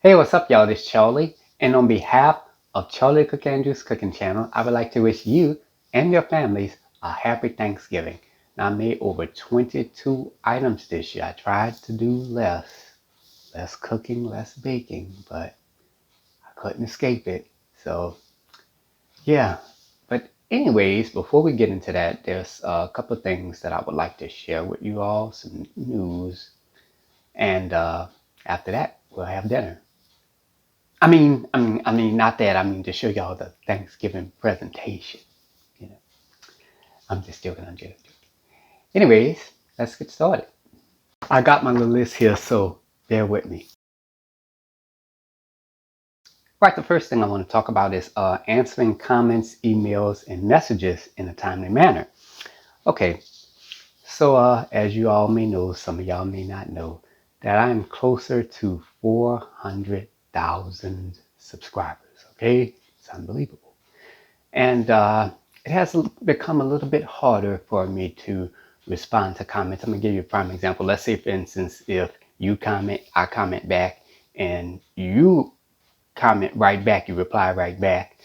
Hey, what's up, y'all? This is Charlie, and on behalf of Charlie the Cook and Juice Cooking Channel, I would like to wish you and your families a happy Thanksgiving. Now, I made over 22 items this year. I tried to do less cooking, less baking, but I couldn't escape it. So, yeah. But anyways, before we get into that, there's a couple of things that I would like to share with you all, some news, and after that, we'll have dinner. Not that. I mean to show y'all the Thanksgiving presentation. You know, I'm just joking. I'm just joking. Anyways, let's get started. I got my little list here, so bear with me. Right, the first thing I want to talk about is answering comments, emails, and messages in a timely manner. Okay, so as you all may know, some of y'all may not know, that I am closer to 400,000 subscribers. Okay, it's unbelievable. And it has become a little bit harder for me to respond to comments. I'm going to give you a prime example. Let's say, for instance, if you comment, I comment back, and you comment right back, you reply right back.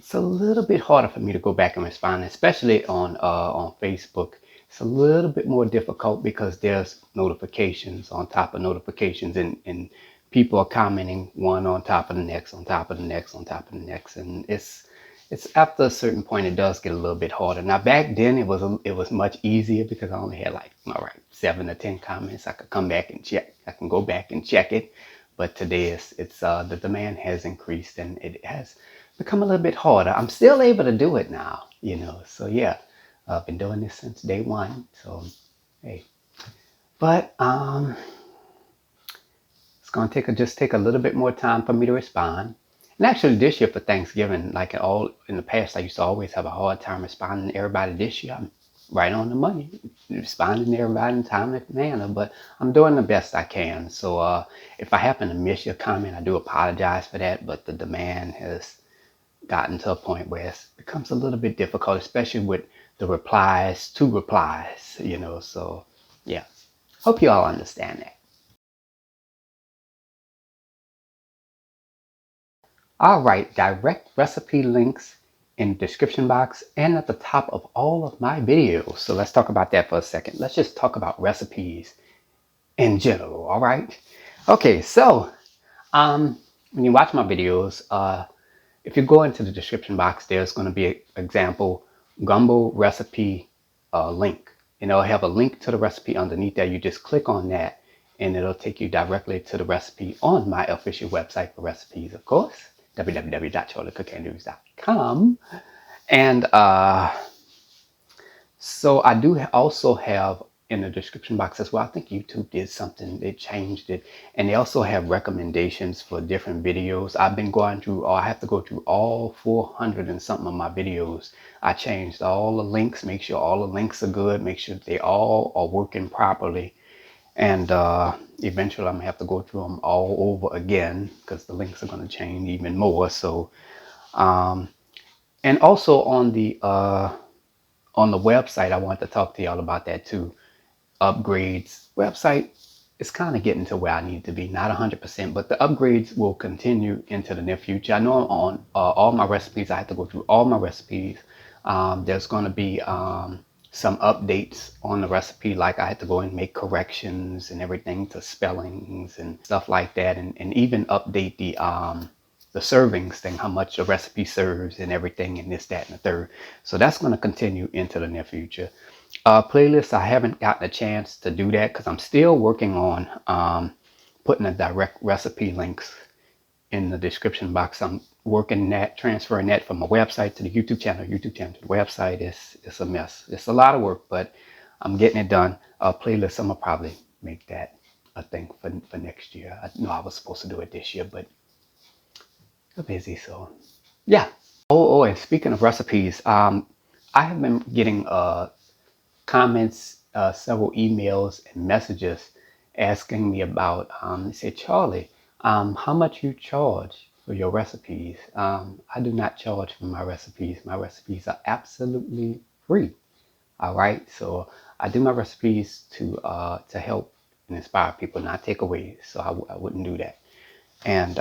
It's a little bit harder for me to go back and respond, especially on Facebook. It's a little bit more difficult because there's notifications on top of notifications, and people are commenting one on top of the next, on top of the next, on top of the next, and it's after a certain point it does get a little bit harder. Now back then it was much easier because I only had like, all right, 7 or 10 comments. I could come back and check. I can go back and check it. But today it's the demand has increased and it has become a little bit harder. I'm still able to do it now, you know. So yeah, I've been doing this since day one. So hey, but it's gonna just take a little bit more time for me to respond. And actually, this year for Thanksgiving, like all in the past, I used to always have a hard time responding to everybody. This year, I'm right on the money, responding to everybody in a timely manner. But I'm doing the best I can. So if I happen to miss your comment, I do apologize for that. But the demand has gotten to a point where it becomes a little bit difficult, especially with the replies to replies, you know. So yeah, hope you all understand that. All right, direct recipe links in the description box and at the top of all of my videos. So let's talk about that for a second. Let's just talk about recipes in general, all right? Okay, so when you watch my videos, if you go into the description box, there's going to be an example gumbo recipe link. And it'll have a link to the recipe underneath there. You just click on that and it'll take you directly to the recipe on my official website for recipes, of course, www.charliethecookandrews.com. And so I do also have in the description box as well. I think YouTube did something, they changed it. And they also have recommendations for different videos. I've been going through, or I have to go through all 400 and something of my videos. I changed all the links, make sure all the links are good, make sure they all are working properly. And eventually I'm gonna have to go through them all over again because the links are gonna change even more. So, and also on the website, I want to talk to y'all about that too. Upgrades. Website is kind of getting to where I need to be. Not 100%, but the upgrades will continue into the near future. I know on all my recipes, I have to go through all my recipes. There's going to be some updates on the recipe, like I had to go and make corrections and everything to spellings and stuff like that, and even update the servings thing, how much the recipe serves and everything, and this, that, and the third. So that's going to continue into the near future. Playlists, I haven't gotten a chance to do that because I'm still working on putting the direct recipe links in the description box. I'm working that, transferring that from my website to the YouTube channel to the website. It's a mess. It's a lot of work, but I'm getting it done. Playlists, I'm gonna probably make that a thing for next year. I know I was supposed to do it this year, but I'm busy, so yeah. And speaking of recipes, I have been getting comments, several emails and messages asking me about, they say, Charlie, how much you charge for your recipes? I do not charge for my recipes. My recipes are absolutely free. All right. So I do my recipes to help and inspire people, not take away. So I wouldn't do that. And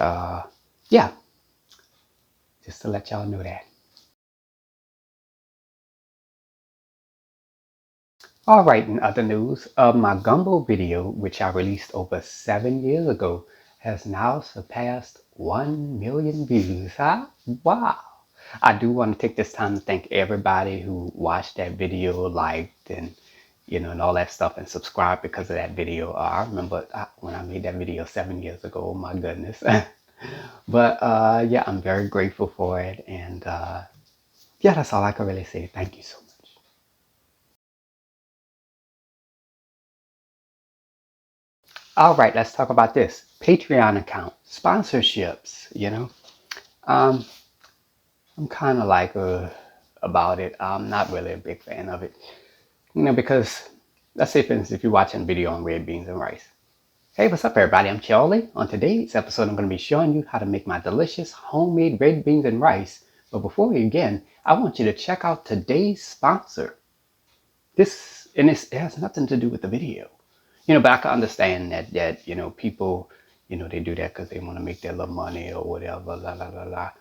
yeah, just to let y'all know that. All right, in other news, my Gumbo video, which I released over 7 years ago, has now surpassed 1 million views. Huh? Wow. I do want to take this time to thank everybody who watched that video, liked, and and all that stuff, and subscribed because of that video. I remember when I made that video 7 years ago. Oh my goodness. But yeah, I'm very grateful for it, and yeah, that's all I can really say. Thank you so much. All right, let's talk about this Patreon account sponsorships. Um, I'm kind of like about it. I'm not really a big fan of it. Because let's say, for instance, if you're watching a video on red beans and rice. Hey, what's up, everybody? I'm Charlie. On today's episode, I'm going to be showing you how to make my delicious homemade red beans and rice. But before we begin, I want you to check out today's sponsor. It has nothing to do with the video. But I can understand that people, they do that because they want to make their little money or whatever, la la la la,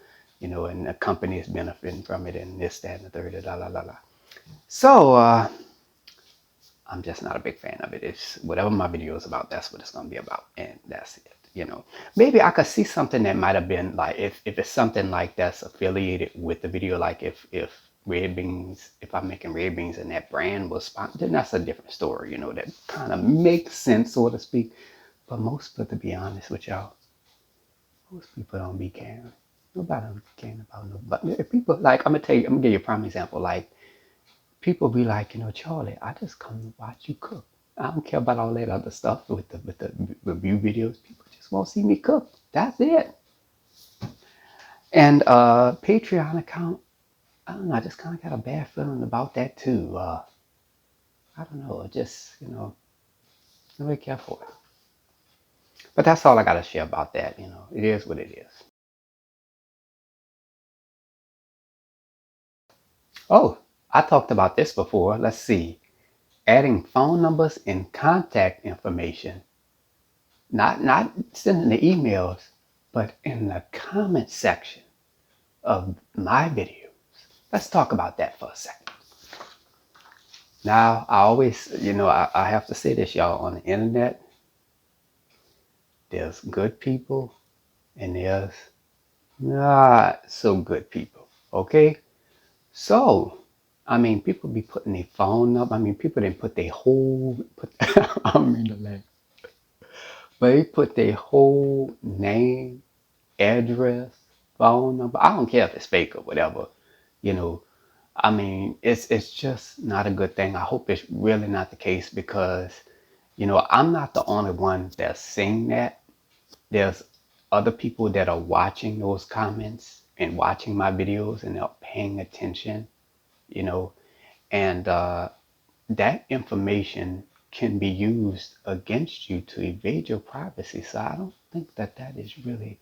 and the company is benefiting from it and this, that, and the third, la la la la. So I'm just not a big fan of it. It's whatever my video is about, that's what it's gonna be about, and that's it. Maybe I could see something that might have been like if it's something like that's affiliated with the video, like if red beans, if I'm making red beans and that brand was sponsored, then that's a different story. That kind of makes sense, so to speak. But most, but to be honest with y'all, most people don't be caring. Nobody don't caring about nobody. If people like, I'm gonna give you a prime example. Like people be like, Charlie, I just come to watch you cook. I don't care about all that other stuff with the review videos. People just want to see me cook. That's it. And Patreon account, I don't know. I just kind of got a bad feeling about that too. I don't know. Just I don't really care for it. But that's all I got to share about that. It is what it is. Oh, I talked about this before. Let's see. Adding phone numbers and contact information. Not sending the emails, but in the comment section of my videos. Let's talk about that for a second. Now, I always, I have to say this, y'all, on the internet, there's good people and there's not so good people, okay? So, I mean, people be putting their phone up. I mean, people didn't put their I don't mean to laugh, but they put their whole name, address, phone number. I don't care if it's fake or whatever, you know. I mean, it's just not a good thing. I hope it's really not the case because, I'm not the only one that's saying that. There's other people that are watching those comments and watching my videos and they're paying attention, you know, and that information can be used against you to evade your privacy. So I don't think that is really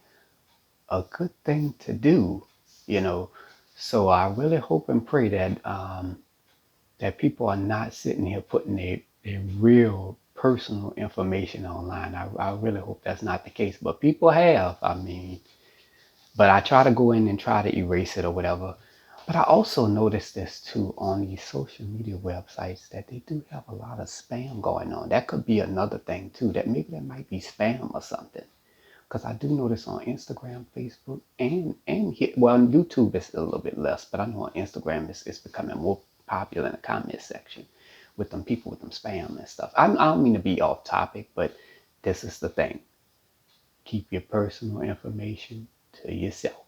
a good thing to do, you know. So I really hope and pray that people are not sitting here putting their real personal information online. I really hope that's not the case, but people have. I mean, but I try to go in and try to erase it or whatever. But I also noticed this too on these social media websites that they do have a lot of spam going on. That could be another thing too, that maybe that might be spam or something. Because I do notice on Instagram, Facebook, and here, well, on YouTube it's a little bit less, but I know on Instagram it's becoming more popular in the comment section with them people with them spam and stuff. I don't mean to be off topic, but this is the thing. Keep your personal information to yourself.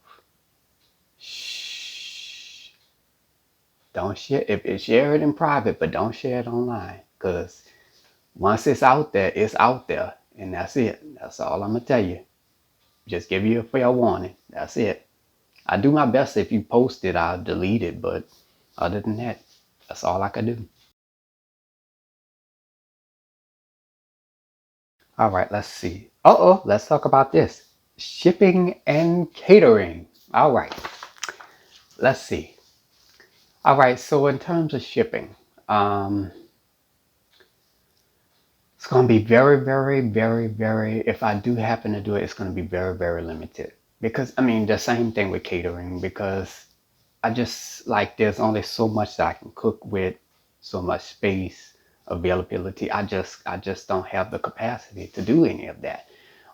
Shh. Don't share share it in private, but don't share it online. Because once it's out there, and that's it. That's all I'm gonna tell you. Just give you a fair warning. That's it. I do my best. If you post it, I'll delete it. But other than that, that's all I can do. All right, let's see. Let's talk about this. Shipping and catering. All right, let's see. All right, so in terms of shipping, It's going to be very, very, very, very, if I do happen to do it, it's going to be very, very limited. Because, I mean, the same thing with catering, because I just like there's only so much that I can cook with, so much space, availability. I just don't have the capacity to do any of that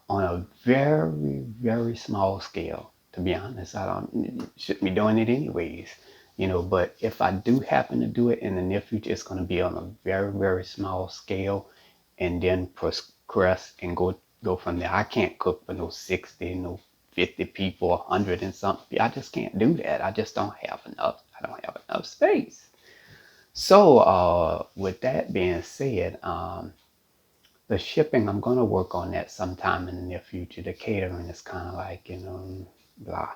on a very, very small scale. To be honest, I don't shouldn't be doing it anyways, but if I do happen to do it in the near future, it's going to be on a very, very small scale, and then progress and go from there. I can't cook for no 60, no 50 people, 100 and something. I just can't do that. I just don't have enough. I don't have enough space. So, with that being said, the shipping, I'm gonna work on that sometime in the near future. The catering is kind of like, blah.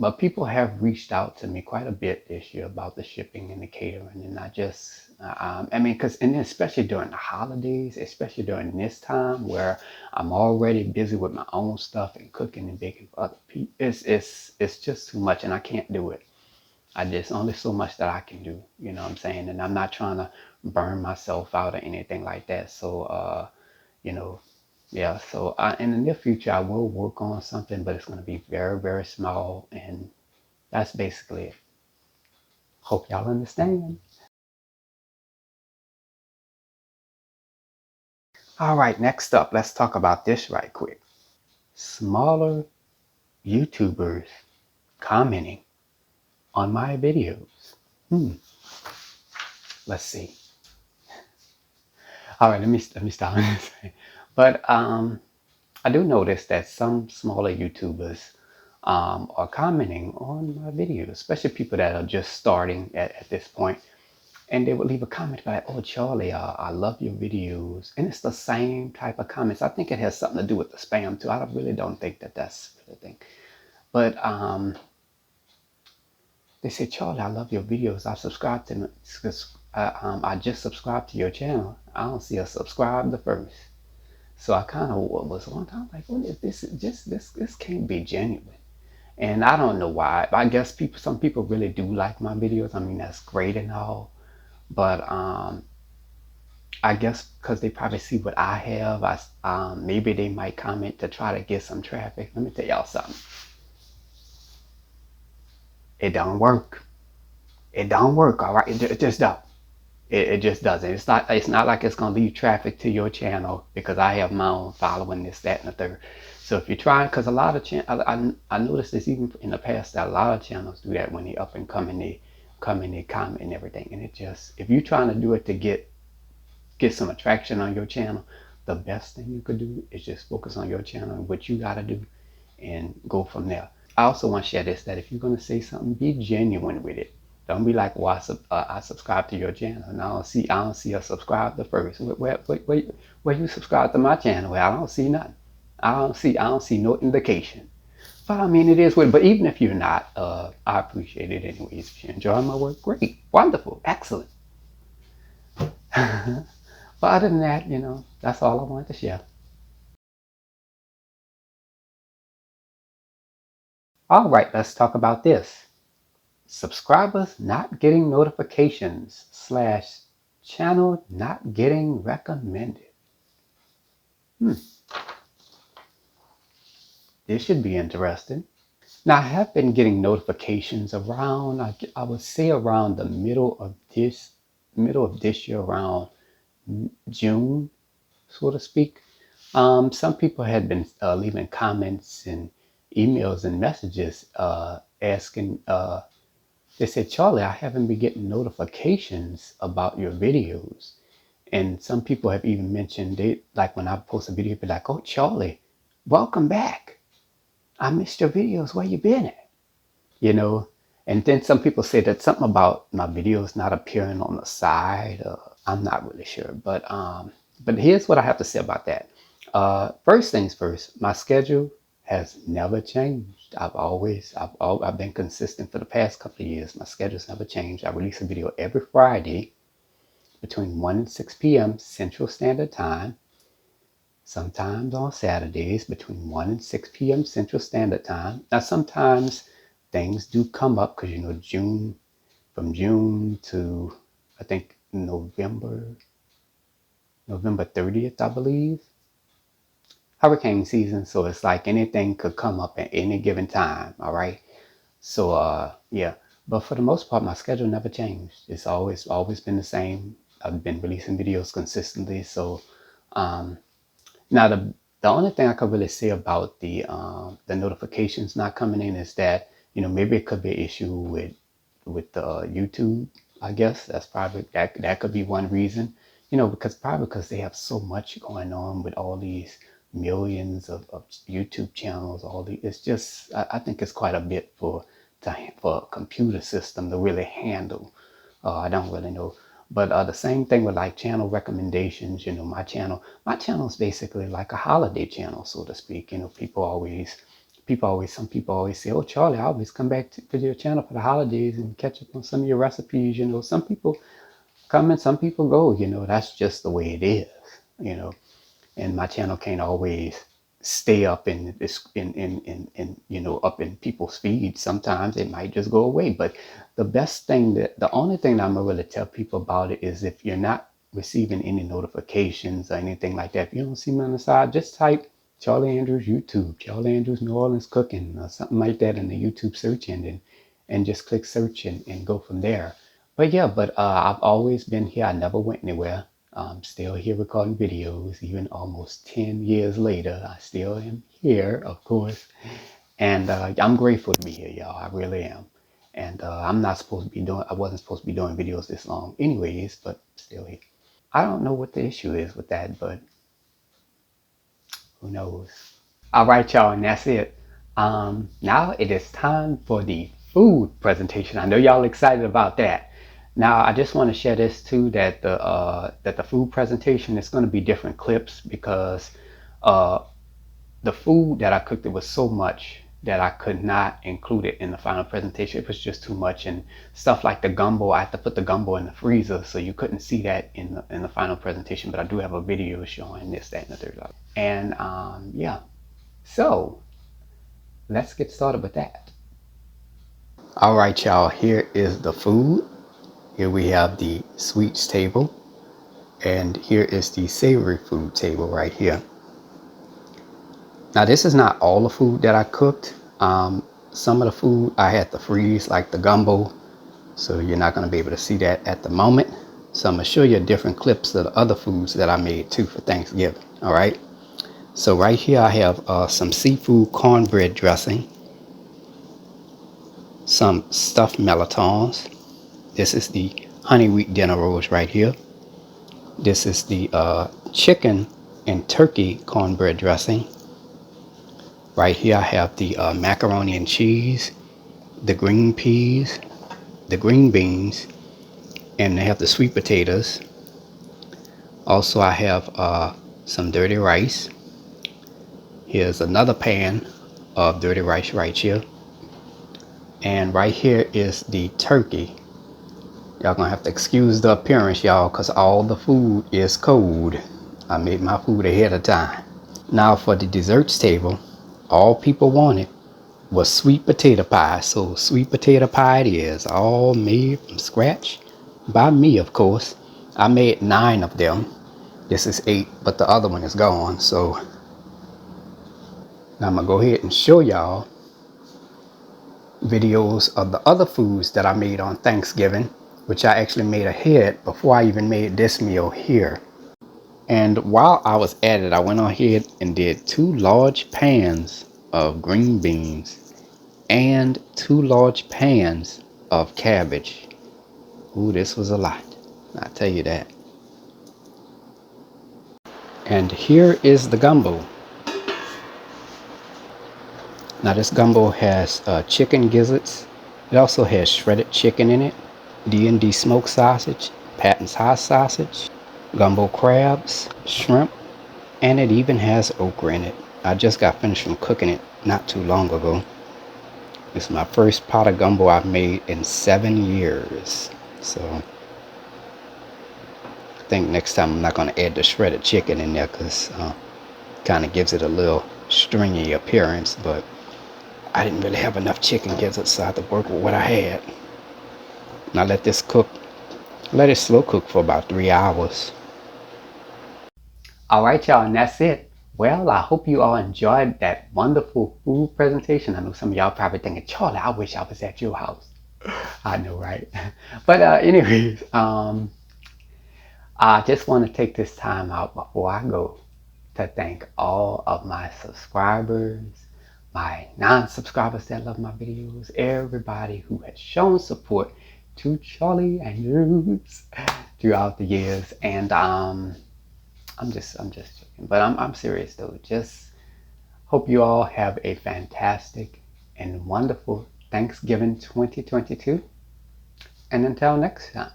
But people have reached out to me quite a bit this year about the shipping and the catering, and I mean, because and especially during the holidays, especially during this time where I'm already busy with my own stuff and cooking and baking for other people, it's just too much, and I can't do it. I just only so much that I can do, you know what I'm saying? And I'm not trying to burn myself out or anything like that. So, you know, yeah. So in the near future, I will work on something, but it's going to be very, very small. And that's basically it. Hope y'all understand. All right, next up, let's talk about this right quick. Smaller YouTubers commenting on my videos. Hmm, let's see. All right, let me stop. But I do notice that some smaller YouTubers are commenting on my videos, especially people that are just starting at this point. And they would leave a comment like, "Oh, Charlie, I love your videos." And it's the same type of comments. I think it has something to do with the spam too. Really don't think that that's the thing. But they say, "Charlie, I love your videos. I subscribe to them. I just subscribed to your channel. I don't see a subscribe the first." So I kind of was one time like, "What is this? Just this can't be genuine." And I don't know why. I guess some people really do like my videos. I mean, that's great and all, but I guess because they probably see what I have, maybe they might comment to try to get some traffic. Let me tell y'all something. It don't work. It don't work. All right, it just don't. It just doesn't. It's not like it's gonna leave traffic to your channel because I have my own following, this, that, and the third. So if you're trying, because a lot of I noticed this even in the past that a lot of channels do that when they up and coming, they come and they comment and everything, and it just if you're trying to do it to get some attraction on your channel, the best thing you could do is just focus on your channel and what you gotta do, and go from there. I also want to share this, that if you're gonna say something, be genuine with it. Don't be like, "Well, I subscribe to your channel, and I don't see a subscribe the first. Where you subscribe to my channel? Well, I don't see nothing. I don't see no indication." But I mean, it is what. But even if you're not, I appreciate it anyways. If you enjoy my work, great, wonderful, excellent. But other than that, that's all I wanted to share. All right, let's talk about this. Subscribers not getting notifications slash channel not getting recommended. Hmm, this should be interesting. Now, I have been getting notifications around, I would say around the middle of this year, around June, so to speak. Some people had been leaving comments and emails and messages asking. They said, "Charlie, I haven't been getting notifications about your videos." And some people have even mentioned, they like when I post a video, be like, "Oh, Charlie, welcome back. I missed your videos. Where you been at?" You know. And then some people say that something about my videos not appearing on the side. I'm not really sure, but here's what I have to say about that. First things first, my schedule has never changed. I've been consistent for the past couple of years. My schedule's never changed. I release a video every Friday between 1 and 6 p.m. Central Standard Time. Sometimes on Saturdays between 1 and 6 p.m. Central Standard Time. Now, sometimes things do come up because, from June to, I think, November. November 30th, I believe. Hurricane season, so it's like anything could come up at any given time, all right? So yeah, but for the most part, my schedule never changed. It's always been the same. I've been releasing videos consistently. So um, now the only thing I could really say about the notifications not coming in is that, you know, maybe it could be an issue with YouTube. I guess that's probably that could be one reason. You know, because they have so much going on with all these millions of YouTube channels. It's just I think it's quite a bit for a computer system to really handle. I don't really know. But the same thing with like channel recommendations. You know, my channel is basically like a holiday channel, so to speak. You know, some people always say, "Oh, Charlie, I always come back to your channel for the holidays and catch up on some of your recipes." You know, some people come and some people go. You know, that's just the way it is. You know, and my channel can't always stay up in this in you know, up in people's feeds. Sometimes it might just go away. But the only thing that I'm gonna really tell people about it is if you're not receiving any notifications or anything like that, if you don't see me on the side, just type Charlie Andrews YouTube, Charlie Andrews New Orleans Cooking, or something like that in the YouTube search engine, and just click search and go from there. But yeah, I've always been here. I never went anywhere. I'm still here recording videos, even almost 10 years later. I still am here, of course. And I'm grateful to be here, y'all. I really am. And I wasn't supposed to be doing videos this long anyways, but still here. I don't know what the issue is with that, but who knows? All right, y'all, and that's it. Now it is time for the food presentation. I know y'all excited about that. Now I just want to share this too, that the food presentation is going to be different clips because uh, the food that I cooked, it was so much that I could not include it in the final presentation. It was just too much, and stuff like the gumbo, I had to put the gumbo in the freezer, so you couldn't see that in the final presentation. But I do have a video showing this, that, and the third. And yeah, so let's get started with that. All right, y'all, here is the food. Here we have the sweets table, and here is the savory food table right here. Now, this is not all the food that I cooked. Some of the food I had to freeze, like the gumbo, so you're not going to be able to see that at the moment. So I'm going to show you different clips of the other foods that I made too for Thanksgiving. All right. So right here I have some seafood cornbread dressing, some stuffed melitons. This is the honey wheat dinner rolls right here. This is the chicken and turkey cornbread dressing. Right here I have the macaroni and cheese, the green peas, the green beans, and I have the sweet potatoes. Also I have some dirty rice. Here's another pan of dirty rice right here. And right here is the turkey. Y'all gonna have to excuse the appearance, y'all, because all the food is cold. I made my food ahead of time. Now for the desserts table, all people wanted was sweet potato pie. So sweet potato pie it is, all made from scratch by me, of course. I made 9 of them. This is 8, but the other one is gone. So now I'm gonna go ahead and show y'all videos of the other foods that I made on Thanksgiving, which I actually made ahead before I even made this meal here. And while I was at it, I went on ahead and did 2 large pans of green beans and 2 large pans of cabbage. Ooh, this was a lot, I tell you that. And here is the gumbo. Now this gumbo has chicken gizzards. It also has shredded chicken in it, D&D smoked sausage, Patton's hot sausage, gumbo crabs, shrimp, and it even has okra in it. I just got finished from cooking it not too long ago. It's my first pot of gumbo I've made in 7 years. So I think next time I'm not going to add the shredded chicken in there because kind of gives it a little stringy appearance, but I didn't really have enough chicken gizzards, so I had to work with what I had. Now let this cook, let it slow cook for about 3 hours. All right, y'all, and that's it. Well, I hope you all enjoyed that wonderful food presentation. I know some of y'all probably thinking, Charlie, I wish I was at your house. I know, right? But anyways, I just want to take this time out before I go to thank all of my subscribers, my non-subscribers that love my videos, everybody who has shown support to Charlie and Drews throughout the years. And I'm just joking, but I'm serious though. Just hope you all have a fantastic and wonderful Thanksgiving 2022. And until next time,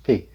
peace.